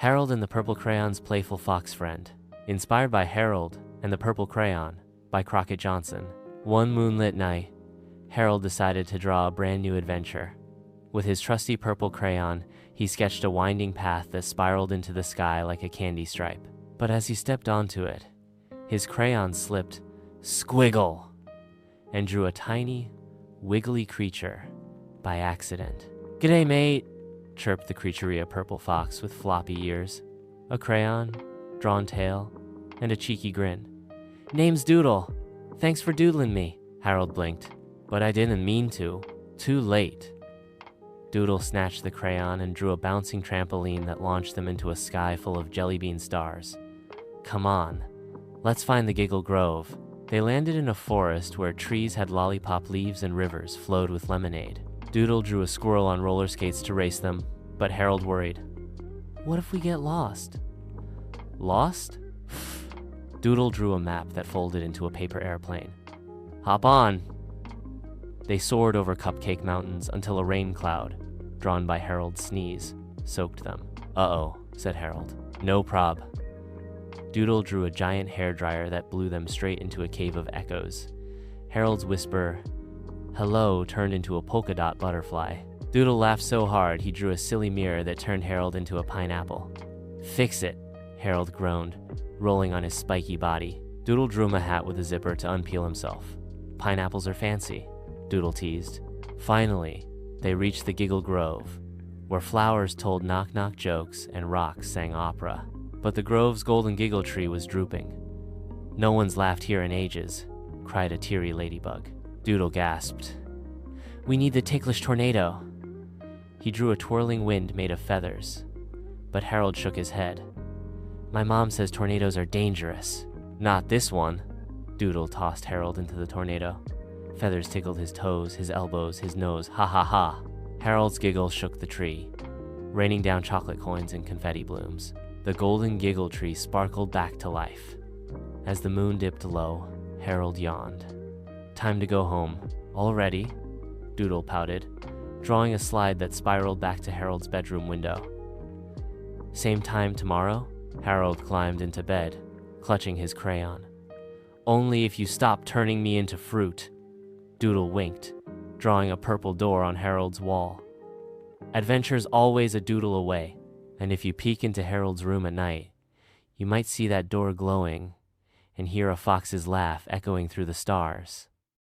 Harold and the Purple Crayon's Playful Fox Friend. Inspired by Harold and the Purple Crayon by Crockett Johnson. One moonlit night, Harold decided to draw a brand new adventure. With his trusty purple crayon, he sketched a winding path that spiraled into the sky like a candy stripe. But as he stepped onto it, his crayon slipped squiggle and drew a tiny, wiggly creature by accident. "G'day, mate," chirped the creaturey purple fox with floppy ears, a crayon, drawn tail, and a cheeky grin. "Name's Doodle. Thanks for doodling me." Harold blinked. "But I didn't mean to. Too late." Doodle snatched the crayon and drew a bouncing trampoline that launched them into a sky full of jellybean stars. "Come on, let's find the Giggle Grove." They landed in a forest where trees had lollipop leaves and rivers flowed with lemonade. Doodle drew a squirrel on roller skates to race them, but Harold worried. "What if we get lost?" "Lost?" Doodle drew a map that folded into a paper airplane. "Hop on." They soared over cupcake mountains until a rain cloud, drawn by Harold's sneeze, soaked them. "Uh-oh," said Harold. "No prob." Doodle drew a giant hairdryer that blew them straight into a cave of echoes. Harold's whisper, "Hello," turned into a polka dot butterfly. Doodle laughed so hard he drew a silly mirror that turned Harold into a pineapple. "Fix it," Harold groaned, rolling on his spiky body. Doodle drew him a hat with a zipper to unpeel himself. "Pineapples are fancy," Doodle teased. Finally, they reached the Giggle Grove, where flowers told knock-knock jokes and rocks sang opera. But the grove's golden giggle tree was drooping. "No one's laughed here in ages," cried a teary ladybug. Doodle gasped. "We need the ticklish tornado." He drew a twirling wind made of feathers, but Harold shook his head. "My mom says tornadoes are dangerous." "Not this one." Doodle tossed Harold into the tornado. Feathers tickled his toes, his elbows, his nose. "Ha ha ha." Harold's giggle shook the tree, raining down chocolate coins and confetti blooms. The golden giggle tree sparkled back to life. As the moon dipped low, Harold yawned. "Time to go home. Already?" Doodle pouted, drawing a slide that spiraled back to Harold's bedroom window. "Same time tomorrow?" Harold climbed into bed, clutching his crayon. "Only if you stop turning me into fruit." Doodle winked, drawing a purple door on Harold's wall. "Adventure's always a doodle away, and if you peek into Harold's room at night, you might see that door glowing and hear a fox's laugh echoing through the stars."